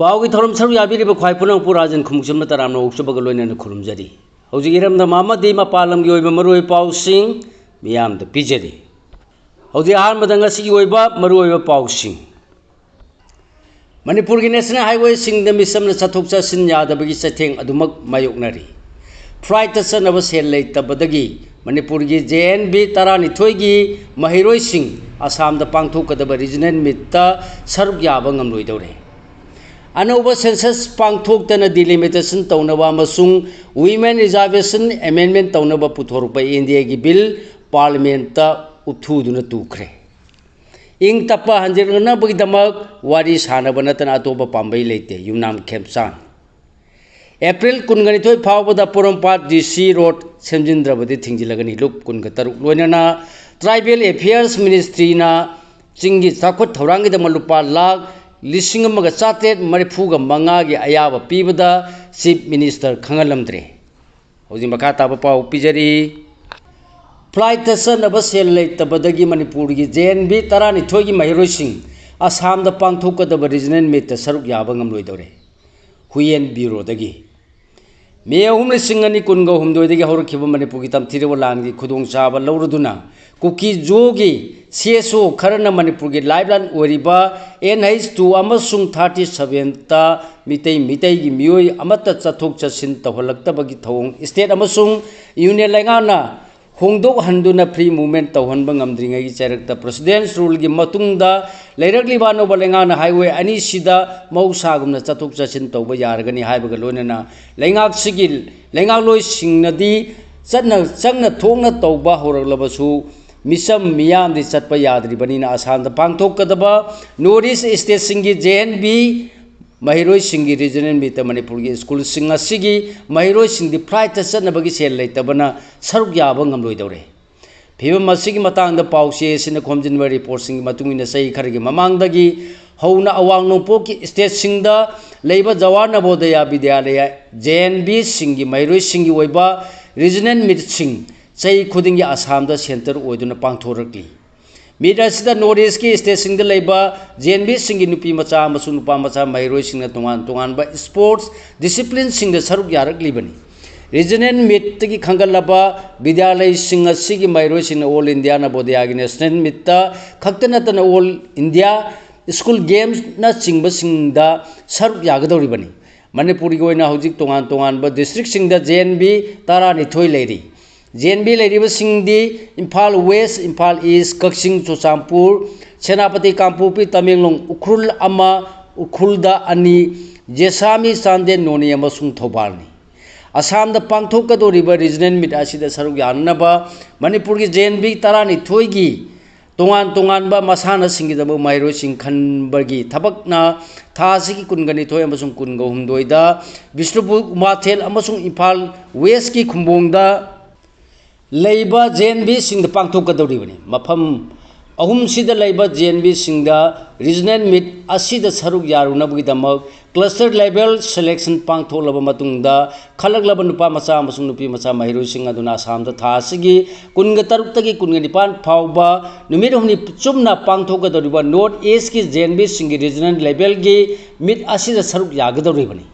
पावगी थौरम सरू याबीरिबा ख्वाई पुनंग पुराजन खुमुचम तरामनो उपसबग लोइनन खुरुमजरी हौजी इरमदा मामदी मपालम गी ओइबा मरुई पाउसिंग मियामद पिजरी हौजी अहानबदा ngasi ओइबा मरुई पाउसिंग मणिपुर की नेशनल हाईवे सिंग मिसम चथोक चसिन यादबगी चथेंग अदुमक मायोकनरी फ्लाइट चनब सेल लेतबदगी मणिपुर की JNB 12 की महिरोई सिंग असम पांथोकदब रीजनल मीट सरुक याब ngamloidore अनौब सेंसस पांथोक्तन डिलिमिटेशन तौनब अमसुंग वुमेन रिजर्वेशन अमेंडमेंट तौनब पुथोरप इंडिया की बिल पार्लियामेंट उथुदुन तुख्रे इंग तप हंजिरनबगीदमक वारी सानब नतन अतोप पांबई लेते युमनाम खेमसान एप्रिल 19 फावबद पोरमपाट DC रोड सेमजिंद्रबदी थिंजिलगनी लुप 17 लोइनना ट्राइबल अफेयर्स मिनिस्ट्री ना चिंगी चाखुत थौरांगीदम लुपा लाख 1,445 की अयाब पीबद चीफ मिनिस्टर खंगलमद्रे हौजी मखा ताब पाउ पिजरी फ्लाइट चनब सेल लेतबदगी मणिपुर की JNB 12 की महिरोइसिंग असम पांथोकदब रीजनल मीट सरुक याब ngamloidore हुयेन ब्यूरोदगी मे 2019 हौरखिब मणिपुर की तमथिरब लांगी खुदोंचाब लौरदुना कुकी जोगी CSO खरना मणिपुर की लाइफलाइन ओरिबा NH2 अमसुंग 37 ता मितई की मियोई अमत चथोक चसिन तहलक्तबगी थौंग स्टेट अमसुंग यूनियन लेंगाना होंदोक हंदुना फ्री मूवमेंट तौहनब ngamdringai चैरक्ता प्रेसिडेंट्स रूल की मतुंगदा लेरकलिबा नोब लेंगाना हाईवे अनीसिदा मौसागुमना चथोक चसिन तौब यारगनी हाइबग लोइनना लेंगाक सिगी लेंगाक लोइ सिंगनदी चंगना थोंगना तौबा होरलबसु मिसम मियामदी चटप याद्रिबनिना असम पांथोकदब नॉर्थ ईस्ट स्टेट सिंगी JNB महिरोई सिंगी रीजनल मीट मणिपुर की स्कूल सिंग असिगी महिरोई सिंगी फ्लाइट चनबगी सेल लेतबना सरुक याब ngamloidore फिबम मसिगी मतंग पाउसे सिन खोमजिनब रिपोर्ट सिंग मतुंगिन सही खरगी ममांगदगी हौना अवांग नोंपोक की स्टेट सिंगदा लेबा जवाहर नवोदय विद्यालय JNB सिंगी महिरोई सिंगी ओइबा रीजनल मीट सिंग सही खुदिंगी असम सेंटर ओइदुना पांथोरकली मीट असिदा नॉर्थ ईस्ट की स्टेट सिंगदा लेबा JNB सिंगी नुपी मचा अमसुंग नुपा मचा महिरोई सिंगना तोंगान तोंगानबा स्पोर्ट्स डिसिप्लिन सिंगदा सरुक यारकलीबनी रीजनल मीट की खंगलबा विद्यालय सिंग असिगी महिरोई सिंगना ऑल इंडिया नवोदय की नेशनल मीट खक्तनतन ऑल इंडिया स्कूल गेम्स ना चिंब सिंगदा सरुक यागदौरिबनी मणिपुर की ओइना हौजिक तोंगान तोंगानबा डिस्ट्रिक्ट सिंगदा JNB 12 लेरी JNB लेरिबसिंगदी इम्फाल वेस्ट इम्फाल ईस्ट कक्सिंग चुरचांपुर सेनापति कांपोपी तमेंगलोंग उख्रुल अमा उख्रुलदा अनि जेसामी चांदेल नोनी अमसुंग थौबालनी असम पांथोकदोरिबा रीजनल मीट असिदा सरुक यानबा मणिपुर की JNB 12 की तोंगान तोंगानबा मसाना सिंगिदब महिरोई सिंग खनबगी थबकना थासिगी 19 अमसुंग 19 दा बिष्णुपुर उमाथेल अमसुंग इम्फाल वेस्ट की खुंबोंगदा लेबा JNB सिंग पांथोकदौरिबनी मफम अहुम सिदा लेबा JNB सिंग रीजनल मीट असिदा सरुक यारुनबगीदमक क्लस्टर लेवल सिलेक्शन पांथोलब मतुंगदा खलगलब नुपा मचा अमसुंग नुपी मचा महिरोई सिंग अदुना असमदा थासिगी 13 तगी 19 फावबा नुमित हमनी चुमना पांथोकदौरिबा नॉर्थ ईस्ट की JNB सिंग रीजनल लेवल की मीट असिदा सरुक यागदौरिबनी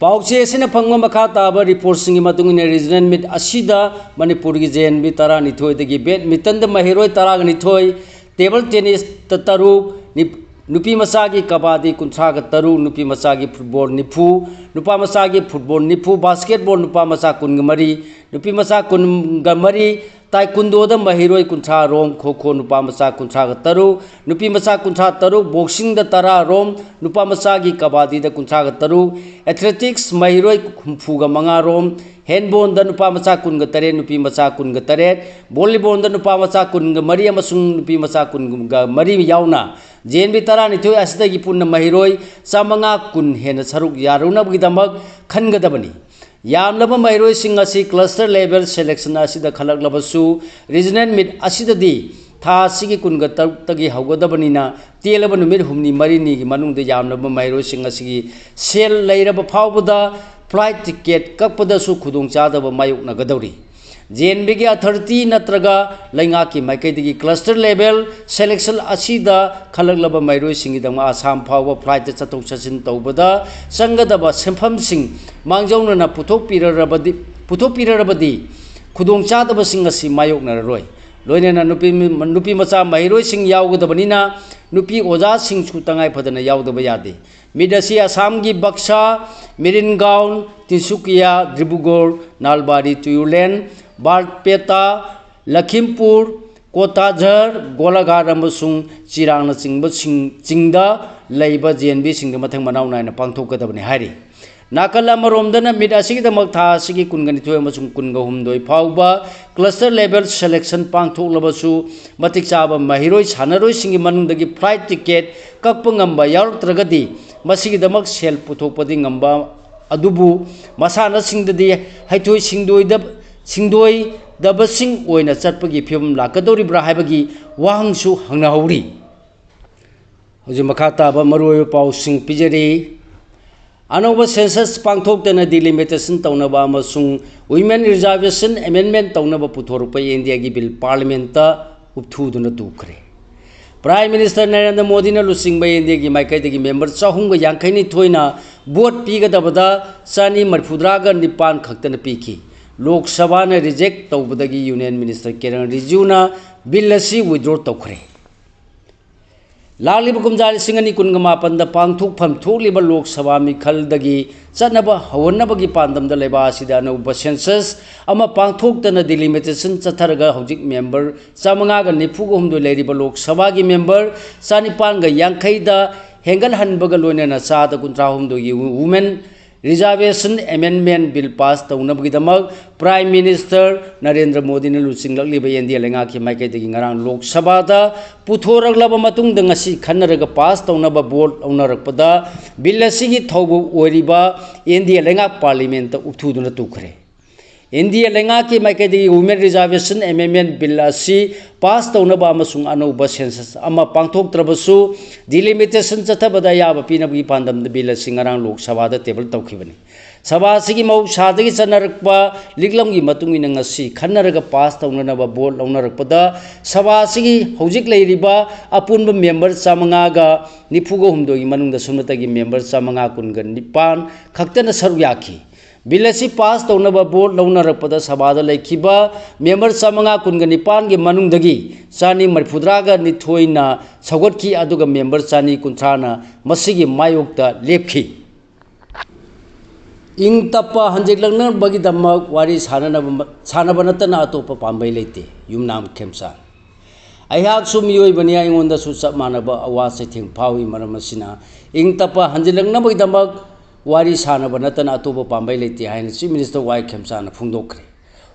पाउचे से फंग मखा ताब रिपोर्ट सिंगी मतुंगिन रीजनल मीट असिदा मणिपुर की JNB 12 दगी बैडमिंटन महिरोई 12 टेबल टेनिस 3 नुपी मचा की कबाडी 13 नुपी मचा की फुटबॉल 90 नुपा मचा की फुटबॉल 90 बास्केटबॉल नुपा मचा 13 नुपी मचा 13 ताइकुंडोद महिरोई 13 रोम खो खो नुपा मचा 13 नुपी मचा 13 बॉक्सिंग 10 रोम नुपा मचा की कबाडी 13 एथलेटिक्स महिरोई 45 रोम हैंडबॉल नुपा मचा 13 नुपी मचा 13 वॉलीबॉल नुपा मचा 13 अमसुंग नुपी मचा 13 यावना JNB 12 असिदगी पुन्न महिरोई 950 हेन सरुक यारुनबगीदमक खनगदबनी यामलब महिरोई सिंग असि क्लस्टर लेवल सिलेक्शन असिदा खलगलबसु रीजनल मीट असिददी था सिगी 13 तगी हौगदबनिना तेलब नुमित हुमनी मरिनी की मनुंग यामलब महिरोई सिंग असिगी सेल लेरब फावबदा फ्लाइट टिकेट कपदसु खुदोंग चादब मायोकनगदौरी JNB की अथॉरिटी नत्रगा लैंगा की माइकैदगी क्लस्टर लेवल सेलेक्शन असीदा खलगलब मैरोई सिंगिदमा आसाम फाव फ्लाइट चतुक चसिन तौबदा संगदबा सेंफम सिंग मांगजौनना पुथोपिरबदी खुदोंग चादब सिंग असि मायोकनररोय लोइनेना नुपी मचा मैरोई सिंग यावगदबनिना नुपी ओजा सिंग छु तंगाई फदना यावदब यादे मिदसी आसाम की बक्सा मिरिनगांव तिनसुकिया डिब्रुगढ़ नालबारी तुयुलेन बारपेटा लखीमपुर कोटाझर गोलाघाट अमसुंग चिरांग चिंगदा लैबा JNB सिंग मथंग मनाव नायना पांथोकदबनि हारि नाकल अमरोमदना मिड असिगिदमक था असिगी कुनगनिथोय अमसुंग कुनगहुमदोय फावबा क्लस्टर लेवल सेलेक्शन पांथोकलबसु मतिक चाबा महिरोय सानरोय सिंगी मनुंगदगी फ्लाइट टिकेट कक्प ngamba यावरत्रगदी मसिगिदमक सेल पुथोकपदि ngamba अदुबु मसाना सिंगददी हैथोय सिंगदोय दबसिंग ओइना चटपगी फिल्म लाकदोरिब्रा हाइबगी वाहंसु हंगनाहौरी हजि मखा ताबा मरुओय पाउसिंग पिजरी अनौब सेंसस पांथोकतना डिलिमिटेशन तौनबा अमसुंग वुमेन रिजर्वेशन अमेंडमेंट तौनबा पुथोरप इंडिया की बिल पार्लियामेंट उपथुदुना तुखरे प्राइम मिनिस्टर नरेंद्र मोदी ने लुसिंग इंडिया की माइकैदगी मेंबर 452 वोट पीगदबदा 194 खक्तन पीखी लोकसभा ने रिजेक्ट तौबदगी यूनियन मिनिस्टर किरण रिजिजुना बिल असी विड्रॉ तौखरे लालिब कुमजा 2019 पांथोकफम थोकलिब लोकसभा मिखलदगी चनब हवनबगी पांदमद लेबा असिदा अनौब सेंसस अमा पांथोकतना डिलिमिटेशन चथरगा हौजिक मेंबर 594 लेरिब लोकसभा की मेंबर 450 दा हेंगल हनबगा लोइनना 153 की women reservation amendment bill pass तौनबगिदमक प्राइम मिनिस्टर नरेंद्र मोदी ने लुचिंगललिब इंडिया लेंगा की माइकैदगी ngarang लोकसभा दा पुथोरगलब मतुंग ngasi खन्नरगा पास तौनब बोर्ड औनरकपदा बिल असिगी थौबु ओरिबा इंडिया लेंगा पार्लियामेंट उपथुदुना तुखरे इंडिया लेंगा की माइकैदगी वुमेन रिजर्वेशन अमेंडमेंट बिल असी पास तौनब अमसुंग अनौब सेंसस अमा पांथोकत्रबसु डिलिमिटेशन चथबदा याब पीनबगी पांदम बिल असी ngarang लोकसभा दा टेबल तौखिबनी सभा असिगी मौसादगी चनरकपा लिगलमगी मतुंगिन ngasi खन्नरगा पास तौननबा बोर्ड लौनरकपदा सभा असिगी हौजिक लेरिबा अपुनब मेंबर 594 की मनुंगदा सुमतगी मेंबर 519 खक्तन सरुक याखी बिल असी पास तौनब बोर्ड लौनरकपदा सभादा लेखिबा मेंबर 519 की मनुंगदगी 194 ना सौगटकी अदुगा मेंबर 130 ना मसिगी मायोक्ता लेपखी इंग तप्पा हंजिकलंगनबगीदमक वारी सानब नतना अतोप पांबै लेते युमनाम खेमसा अहाकसु मियोइबनी आइंगोंदसु चप मानब अवा सैथें फावी मरमसिना इंग तप्पा हंजिकलंगनबगीदमक वारी सानब नतना अतोप पांबै लेते हाइन चीफ मिनिस्टर वाई खेमसाना फुंगदोखरे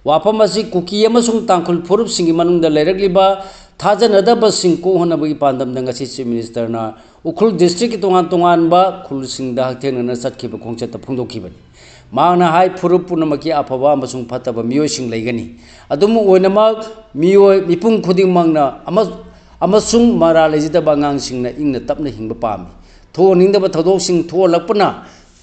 वाफम असी कुकी अमसुंग तांखुल फुरुप सिंगी मनुंगदा लेरगलिबा थाजनदब सिंग कोहनबगी पांदमदा ngasi चीफ मिनिस्टर ना उखुल डिस्ट्रिक्ट तोंगान तोंगानबा खुलसिंगदा हक्थेंगना चटखिबा खोंगचत फुंगदोखिबनी मांगना हाई फुरुप पुनमकी अफबा अमसुंग फतब मियोइसिंग लेगनी अदुम ओइनमक मियोइ मिपुंग खुदिंगमंगना अमसुंग मरा लेजिदबा अंगांगसिंगना इंगना तपना हिंगबा पामी थोनिंगदबा थदोकसिंग थोलकपना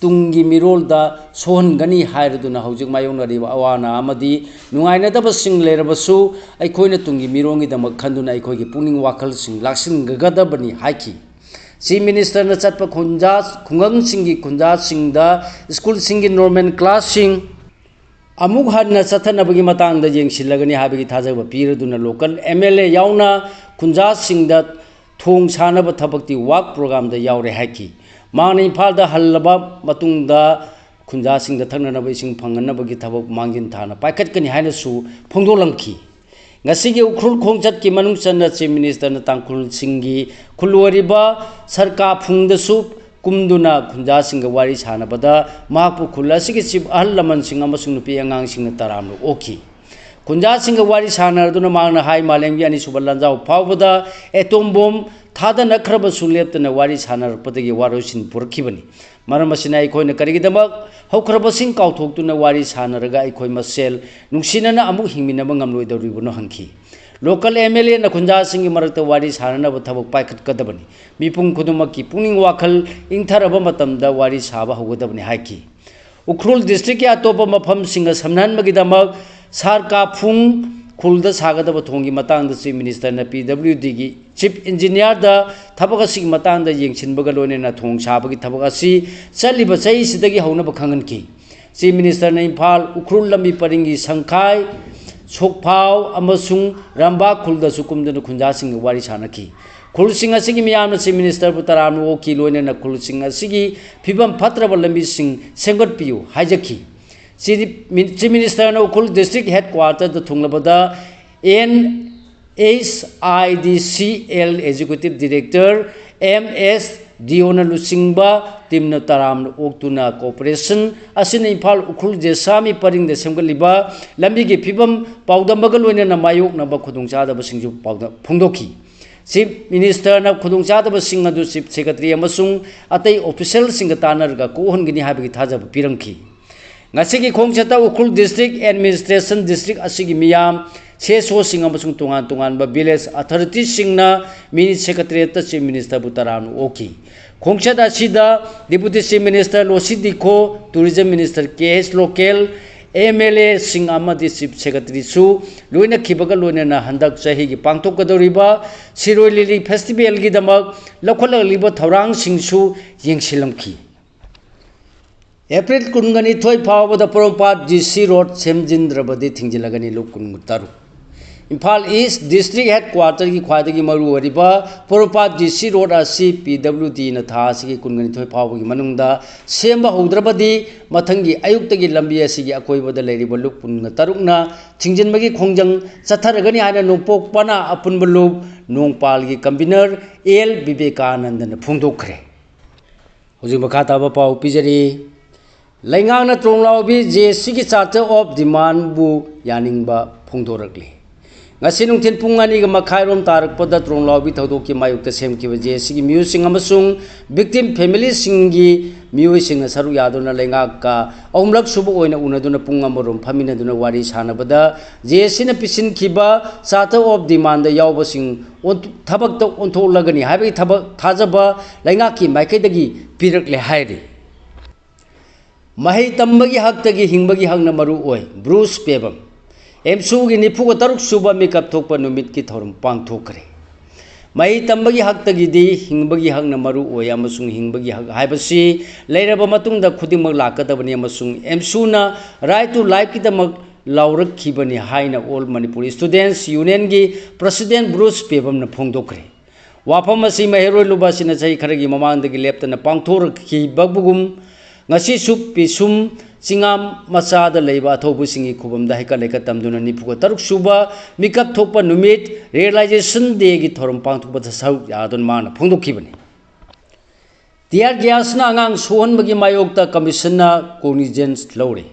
तुंगी मिरोलदा सोहनगनी हायरदुना हौजिक मायोंगनरिबा अवाना अमदी नुंगाइनदबसिंग लेरबसु अइखोइना तुंगी मिरोंगीदमक खंदुना अइखोइगी पुनिंग वाखलसिंग लाक्सिनगदबनी हाइकी चीफ मिनिस्टर ने चटप खुंगंगसिंगी खुंजासिंगदा स्कूलसिंगी नॉर्मल क्लासिंग अमुक हन्ना चथनबगी मतंगदा येंगसिलगनी हाबगी थाजबा पीरदुना लोकल MLA यावना खुंजासिंगदा थोंग सानब थबक्ति वाक प्रोग्राम दा यावरे हाइकी मांगना इम्फालदा हल्लबा मतुंगदा खुंजासिंगदा थंगनब इसिंग फंगनबगी थबक मांगिन थाना पाइखटकनी हाइनसु फोंदोलंखी ngasi उखुल खोंगचत की मनुंग चन्ना चीफ मिनिस्टर ना तांखुल सिंगी खुलवरिबा सरकार फुंगदसु कुमदुना खुंजा सिंग वारी सानबदा माकपु खुलसिगी चीफ अहल लमन सिंग अमसुंग नुपी अंगांग सिंग तरामनु ओखी खुंजा सिंग वारी सानरदुना मांगना हाई मालेंगी अनि सुबल लंजाव फावबदा एटोम बम थादा नखरबसु लेप्तना वारी सानरपदगी वारोसिन पुरखिबनी मरम असिना अइखोइना करिगिदमक हौखरबसिंग काउथोक्तुना वारी सानरगा अइखोइ मसेल नुंसिनना अमुक हिंमिनबा ngamloidoribuno hangki लोकल MLA ना खुंजासिंगी मरक्ता वारी साननब थबक पाइखटकदबनी मिपुंग खुदुमकी पुनिंग वाखल इंथरब मतमदा वारी साबा हौगदबनी हाइकी उखरुल डिस्ट्रिक्ट के अतोप मफम सिंग समनहनबगीदमक सारका फुंग खुलदा सागदब थोंगी मतंग चीफ मिनिस्टर न PWD की चीफ इंजीनियर द थबक असि मतंग द येंगसिनबगा लोनेना थोंग साबगी थबक असि चलिब चई सिदगी हौनब खंगन की चीफ मिनिस्टर ने इम्फाल उख्रुल लंबी परिंगी संखाई सोकफाव अमसुंग रंबा खुलदा सुकुमदन खुंजासिंग वारी सानकी खुलसिंग असिगी मियाम चीफ मिनिस्टर पुतराम ओकी लोनेना खुलसिंग असिगी फिबम फत्रब लंबी सिंग सेंगत पियु हाइजकी चीफ मिनिस्टर ने उखुल डिस्ट्रिक्ट हेडक्वार्टर द थुंगलबदा NHIDCL executive director MS Diona Luchingba team तराम ओक्तुना कोऑपरेशन असिन इम्फाल उखुल जेसामी परिंग दे सेमगलिबा लंबी की फिबम पाउदमबग लोइना मायोकनब खुदुंचादब सिंजु पाउद फुंगदोकी चीफ मिनिस्टर न खुदुंचादब सिंग अदु चीफ सेक्रेटरी अमसुंग अतै official Singh तानरगा कोहनगिनी हाबगी थाजब पिरंखी ngasi khongchata ukhul district administration district asigi miyam seso sing amasung tungan tungan ba village authority singna mini secretariat ta chief minister butaram oki khongchata sida deputy chief minister losidiko tourism minister KS local MLA sing amadi chief secretary su loina khibaga loina na handak chahi gi pangtok kadoriba siroi lili festival gi damak lokhol liba thorang singsu yengsilamki April kunggani thoi phawbada Poronpat GC Road semjindrabadi thingjilagani lok kunmutaru Imphal East District Headquarter ki khwadagi maru oriba Poronpat GC Road asi PWD na tha asigi kunggani thoi phawbagi manungda semba houdrabadi mathangi ayuktagi lambi asigi akoibada leiriba lok kunmutaru thingjinbagi khongjang chatharagani haina nopok pana apunba lok nongpal gi convener L Vivekanand na phungdokre Hoji makha taba paw pijari Laingang tronglaubi JC ki charter of demand bu yaningba phongdorakli ngasi nungthin pungani ga makhairom tarakpada tronglaubi thodoki mayukta semkiba JC ki musing amasung victim family singi miyoising saru yaduna lainga ka ahumlak subu oina unaduna pungamorom phamina duna wari sanabada JC na pisin khiba charter of demand da yawba sing thabak ta ontholagani habi thabak thajaba lainga ki maikai pirakle hairi Mahi tambagi haktagi hingbagi hangna maru oi Bruce Pebam MSU gi nifuga taruk suba makeup thokpa numit ki thorum pang thokre Mahi tambagi haktagi di hingbagi hangna maru oi amasung hingbagi hak haibasi leiraba matungda khudimag lakadabani amasung MSU na right to life ki damak laurak khibani haina all Manipuri Students Union gi President Bruce Pebam na phongdokre wafam asi mahero lubasina chai kharagi mamangdagi leptana pangthor ki bagbugum ngasi sup pisum singam masada leiba thobu singi khubam da heka leka tamduna nipuga taruk suba mikap thokpa numit realization day gi thorum pangthokpa sau yadon mana phongdokhibani tiar gyasna angang sohon bagi mayokta commission na cognizance lore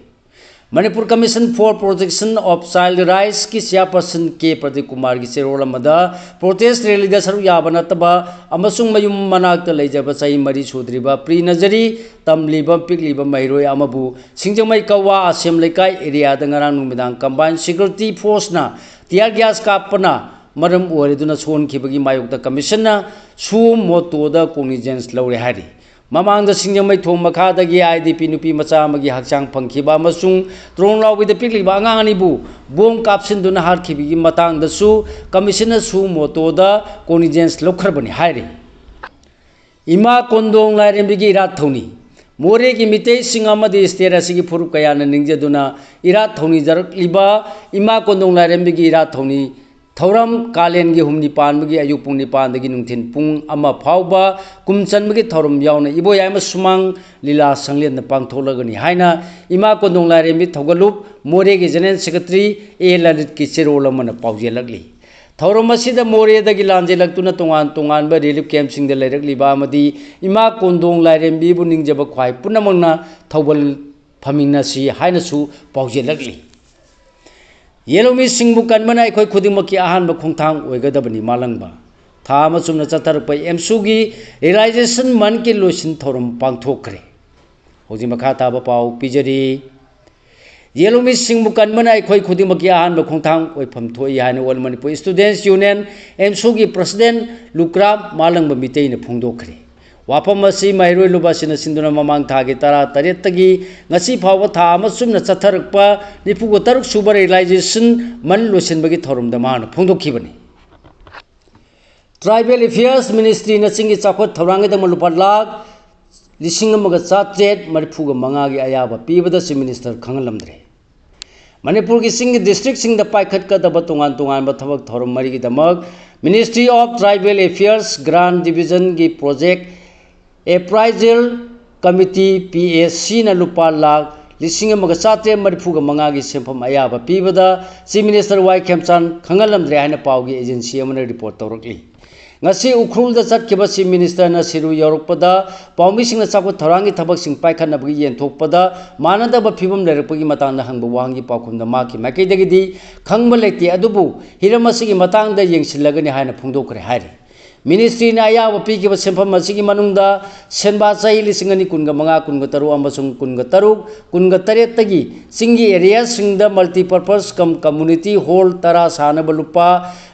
Manipur Commission for Protection of Child Rights ki chairperson K Pradeep Kumar gi serol amada protest rally da saru yabana taba amasung mayum manakta leijaba chai mari sudriba pre nazari tamliba pikliba mairoi amabu singjamai kawa asem lekai area da ngarang numidang combined security force na tiar gas kapana maram oriduna son khibagi mayokta commission na su moto da cognizance lore hari Mamang da singjamai thong makhadagi IDP nupi macha amagi hakchang phangkhiba amasung tronglaubi da pikliba angang anibu bom kapsinduna harkhibigi matang da su commissioner su moto da cognizance lokharbani hairi Ima kondong lairembigi irat thoni more ki mitei singamadi state asigi furup kayana ningjaduna irat thoni jarak liba Ima kondong lairembigi irat thoni Thoram kalen gi humni pan bagi ayuk pung ni pan dagi nungthin pung ama phauba kumchan bagi thoram yauna ibo yaima sumang lila sanglen na pangtholagani haina Ima kondong lairembi thogalup more gi general secretary A Lalit ki cherola mana paujelagli thoram asida more dagi lanjelaktuna tongan tongan ba relief camp sing da lairakli ba amadi Ima kondong lairembi bu ningjaba khwai punamangna thobal phamingna si haina su paujelagli Yelomi singbu kanmana ekhoi khudimaki ahanba khongthang oigadabani malangba thama chumna chatharpai MSU gi realization man ki losin thorum pangthokre hoji makha taba pau pijari Yelomi singbu kanmana ekhoi khudimaki ahanba khongthang oifam thoi haina all Manipur Students Union MSU gi president Lukram malangba mitei na phongdokre वाफम असी महिरोई लुबासिन सिंदुना ममांग थागे तरा तरेतगी ngasi फाव था अमसुम चथरकपा निफुगो तरुक सुबर realisation मन लोसिनबगी थोरमदा मान फोंदोखिबनी tribal affairs ministry नचिंगी चाखोत थौरांगे दम लुपा लाख लिसिंग अमगा चात्रेट मरिफुगा मंगागी अयाबा पीबदा चीफ मिनिस्टर खंगलमद्रे मणिपुर की सिंग डिस्ट्रिक्ट सिंग द पाइखत का दब तोंगान तोंगान थबक थौरम मरी की दमक ministry of tribal affairs grant division की प्रोजेक्ट एप्राइजल कमिटी PAC न लुपा लाख लिसिंग अमगा चात्रेट मरिफुगा मंगागी सेंफम अयाबा पीबदा चीफ मिनिस्टर वाई खेमचान खंगलमद्रे हाइना पावगी एजेंसी अमने रिपोर्ट तौरकली ngasi ukhul da chatkiba chief minister na siru yorokpada paumi sing na chakwa tharang gi thabak sing paikhan na bagi yen thokpada manada ba phibam lerakpagi matang na hangba wangi pakhum da maki makai dagi di khangba leti adubu hiramasi gi matang da yengsilagani haina phungdokre hairi ministry na ya ba pi gi ba sempham asigi manungda senba chai lisingani kunga manga kunga taru amasung kunga taruk kunga taret tagi singi area singda multi purpose community hall tara sana balupa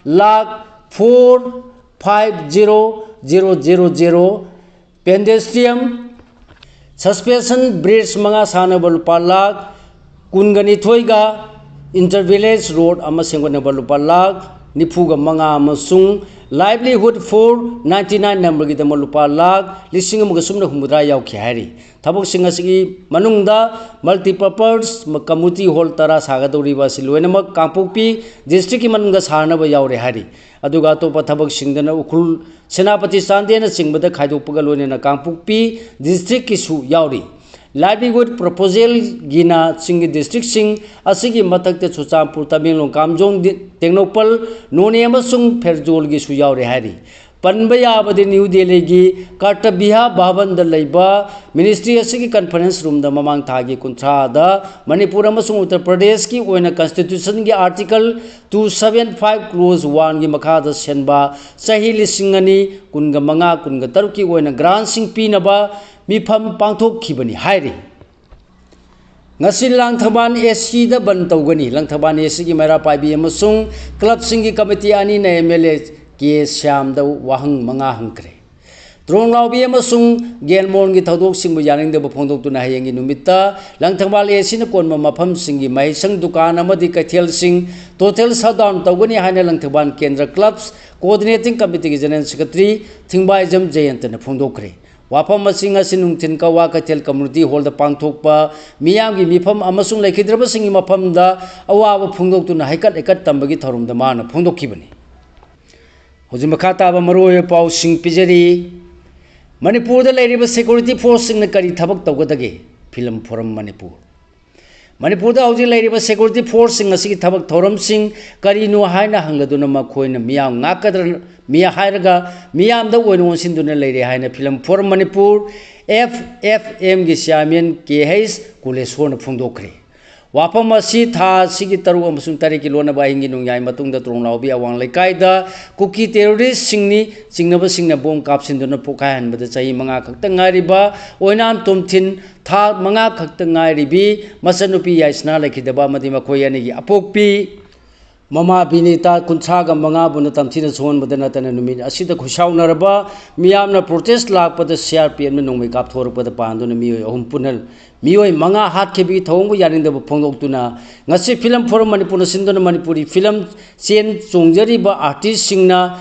lakh 450,000 pedestrian suspension bridge manga sana balupa lakh kungani thoiga intervillage road ama sengona balupa lakh nifuga manga amasung livelihood for 99 number gi dama lupa lakh lising amuga sumna humudra yauki hari thabok sing asigi manungda multipurpose community hall tara sagadori ba siloina mak kangpokpi district ki manungda sarna ba yaure hari aduga to pathabak singdana ukhul senapati sandena singbada khaidokpaga loina kangpokpi district ki su yauri livelihood proposal gina singi district sing asigi matakte chuchampur tamenglong kamjong tengnopal none amasung ferjol gi su yaure hari panba yabadi new delhi gi kartabiha bhavan da leiba ministry asigi conference room da mamang thagi kuntra da manipur amasung uttar pradesh ki oina constitution gi article 275 clause 1 gi makha da senba sahi lisingani kunga manga kunga taruki oina grant sing pinaba mifam pangthok khibani hairi ngasi langthaban AC da ban tawgani langthaban AC gi mera paibi amasung club singi committee ani na MLA ke syam da wahang manga hangkre drong lawbi amasung gelmon gi thodok singbu yaning da phongdok tu na hayengi numitta langthangbal AC na konma mafam singi mai sang dukan amadi kaithel sing total shutdown tawgani haina langthaban kendra clubs coordinating committee gi general secretary thingbai jam jayant na phongdokre wafam masing asin nungtin ka wa kaithel community hall da pangthokpa miyam gi mifam amasung laikhidraba singi mafam da awa phongdok tu na haikat ekat tambagi thorum da mana phongdokkibani hojim makata ba maroi pau sing pijari manipur da lairiba security force sing na kari thabak tawgadage film forum manipur da hojim lairiba security force sing asigi thabak thorum sing kari no haina hangladuna makhoina miyam ngakadra miya hairaga miyam da oin onsinduna leire haina film forum manipur FFM gi chairman KH kulesona phungdokre wafam asi tha sigi taru amasung tari ki lona ba hingi nungyai matung da tronglao bi awang laikai da kuki terrorist singni singnaba singna bom kapsinduna pokai hanba da chai manga khakta ngari ba oinam tomthin tha manga khakta ngari bi masanupi yaisna laikhidaba madi makhoyani gi apokpi mama binita kunchaga manga buna tamthina zone badana tana numit asida khushaunaraba miyamna protest lakpada CRPM na nongmai kap thorpada panduna miyoi ahum punal miyoi manga hat kebi thongbu yaringda phongdoktuna ngasi film forum manipur sindona manipuri film chen chongjari ba artist singna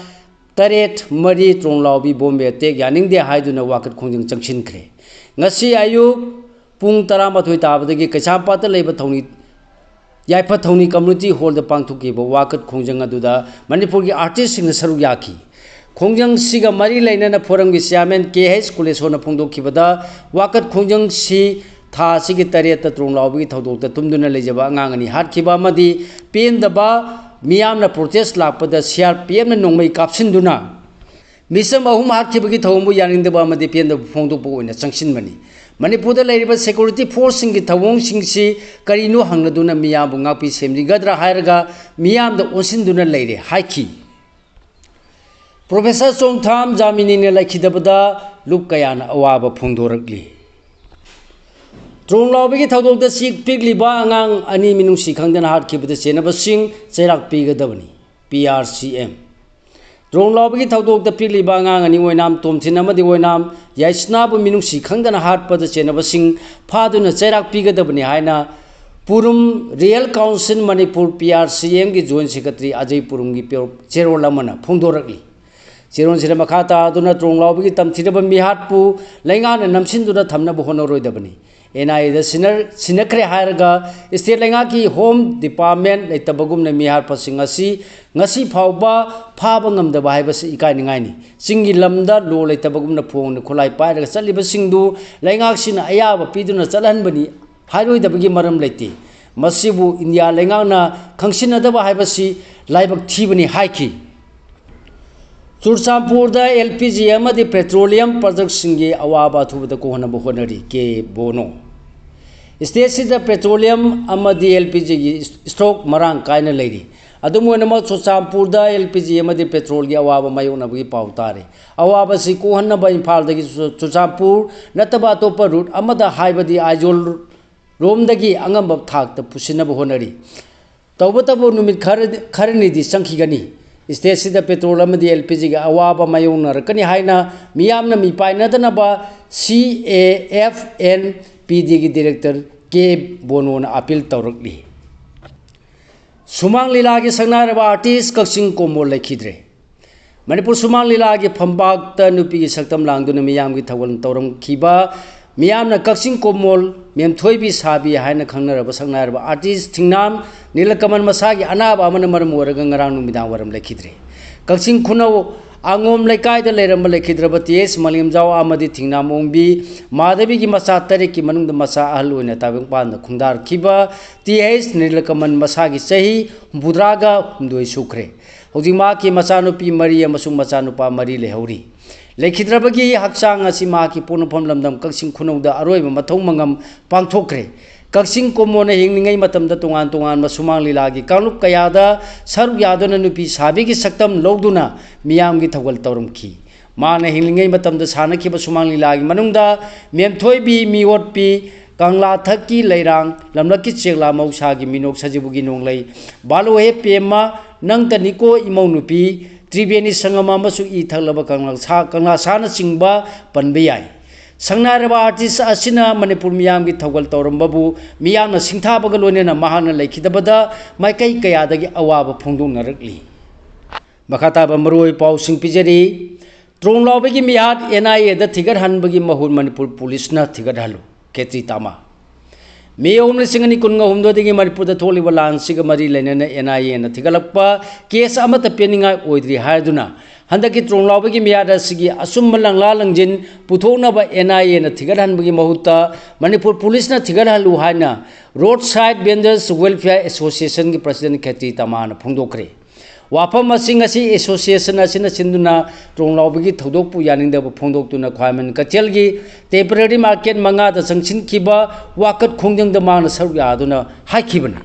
taret mari tronglaubi bombe tek yaningde haiduna wakat khongjing changsinkre ngasi ayuk pung 12 tabadagi kachampata leiba thongni yaipa thongni community hall da pangthuki ba wakat khongjang aduda manipur gi artist sing saru yaki khongjang siga mari laina na forum gi chairman KH kulesona phongdokkibada wakat khongjang si tha sigi tareta tronglaubi thodok ta tumduna lejaba angangani hatkhiba amadi pendaba miyamna protest lakpada CRPM na nongmai kapsinduna misam ahum hatkibagi thawmu yaningdaba amadi pendaba phongdokpa oina changsinmani manipur da lairiba security force singi thawong singsi karino hangladuna miyambu ngakpi semrigadra hairaga miyamda onsinduna leire haiki professor chongtham jamini ne laikhidabada lup kayana awaba phongdorakli tronglaubi gi thodok da sik pigliba angang ani minungsi khangdana hatkibada chenaba sing chairak pigadabani PRCM drone लाउबगी थौदोक पीलीबा आंगांग अनि ओइनाम तोमथिन अमदि ओइनाम याइसनाबु मिनुंगसी खंगदना हाटपद चेनबसिंग फादुना चैराक पीगदबनि हायना पुरुम real council Manipur PRCM की joint secretary Ajay पुरुम की चेरोल अमना फोंदोरकली Charon सिर मखा तादुना ड्रोन लाउबगी तमथिदब मिहाटपु लैंगाना नमसिनदुना थमनब होनरोइदबनि NIA दा सिनखरे हायरगा स्टेट लेंगा की होम डिपार्टमेंट लेतबगुमना मिहार पसिंग असि ngasi phawba phaba ngamdaba haibasi ikai ningaini singi lamda lo letabagumna phong khulai pairaga chaliba singdu laingak sina ayaba piduna chalanbani hairoidabagi maram leiti masibu india laingakna khangsinadaba haibasi laibak thibani haiki Churchampurda LPG amadi petroleum project singi awaba thubada kohana bohonari ke bono state sida petroleum amadi LPG stock marang kaina leiri अदुमोनम चुरचांपुरदा LPG अमदी petrol की अवाब मायोनबगी पाउ तारे अवाब सि कोहन्नब इम्फालदगी चुरचांपुर नतबा अतोप रूट अमदा हाइबदी आइजोल रोमदगी अंगम थाकत पुसिनब होनरी तौबतबो नुमित खरनिदि संखिगनी स्टेट सिदा पेट्रोल अमदी LPG की अवाब मायोनरकनी हाइना मियामना मिपाइनदनबा CAFNPD की डायरेक्टर के बोनोन अपील तौरकली सुमांग लीला की संगनारब आर्टिस्ट कक्सिंग कोमोल लेखिद्रे मणिपुर सुमांग लीला की फंबाक नुपी की सक्तम लांगदुन मियाम की थवल तौरम खीबा मियामना कक्सिंग कोमोल मेमथोइबी साबी हायन खंगनरब संगनारब आर्टिस्ट थिंगनाम नीलकमल मसागी अनाब अमन मरम वरग ngaraang नुमिदां वरम लेखिद्रे कक्सिंग खुनौ आंगोम लेकायद लेरम लेखिद्रब TS मलिमजाव आमदी थिंगनाम ओंबी माधवी की मसा तरे की मनुंग मसा अहल ओइना ताबंग पान खुंदार खिबा TS नीलकमल मसा की सही बुद्रागा हुमदोय सुखरे होजिमा की मचानुपी मरी अमसुंग मचानुपा मरी लेहौरी लेखिद्रबगी हक्सांग असि मा की पोनफम लमदम कक्सिंग खुनौदा अरोइब मथौ मंगम पांगथोखरे कक्सिंग कोमोन हिंगनिंगै मतमदा तोंगान तोंगान सुमांग लीला की कांगलुप कयादा सरुक यादोना नुपी साबी की सक्तम लौदुना मियाम की थवल तौरमखी माना हिंगनिंगै मतमदा सानखिबा सुमांग लीला की मनुंगदा मेमथोइबी मिवोटपी कांगला थकी लैरांग लमलकी चेगला मौसा की मिनोक सजिबुगी नोंगलै बालोहे पेमा नंगतनिको इमौ नुपी त्रिवेणी संगमा मसु इ थगलब कांगला साना चिंगबा पनबे याई संगनारब आर्टिस्ट असिना मणिपुर मियाम की थौगल तौरमबबु मियामना सिंथाबग लोनेना महाना लेखिदबदा माइकै कयादगी अवाब फोंदोंनरकली मखाताब मरोय पाउसिंग पिजरी ड्रोन लाउबगी मियाद NIA दा थिगर हनबगी महुर मणिपुर पुलिसना थिगर हलु केत्री तामा मे ओमन सिंगनी कुनगा हुमदोदगी मणिपुर दा थोलिबा लानसिग मरी लेनना NIA ना थिगलकपा केस अमत पेनिंगा ओइद्री हायदुना हंदकी ड्रोन लाउबगी मियादा सिगी असुम लंगला लंजिन पुथोनब NIA ना थिगरहनबगी महुत्ता मणिपुर पुलिस ना थिगरहलु हायना road side vendors welfare association की प्रेसिडेंट खेती तमान फोंदोखरे वाफम मसिंग असि एसोसिएशन असिना सिंदुना ड्रोन लाउबगी थौदोकपु यानिंदब फोंदोक्तुना ख्वाइमन कचेलगी टेम्पररी मार्केट मंगा दा संगसिनखिबा वाकत खोंजंग दा मांगना सरुक यादुना हाइखिबनी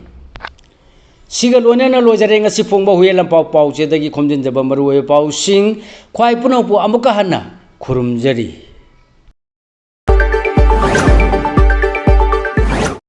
सिगा लोनेना लोजरे ngasi फोंबा हुयेलम पाउ पाउ चेदगी खोमजिनजब मरुवे पाउ सिंग ख्वाइ पुनौपु अमुका हन्ना खुरुमजरी।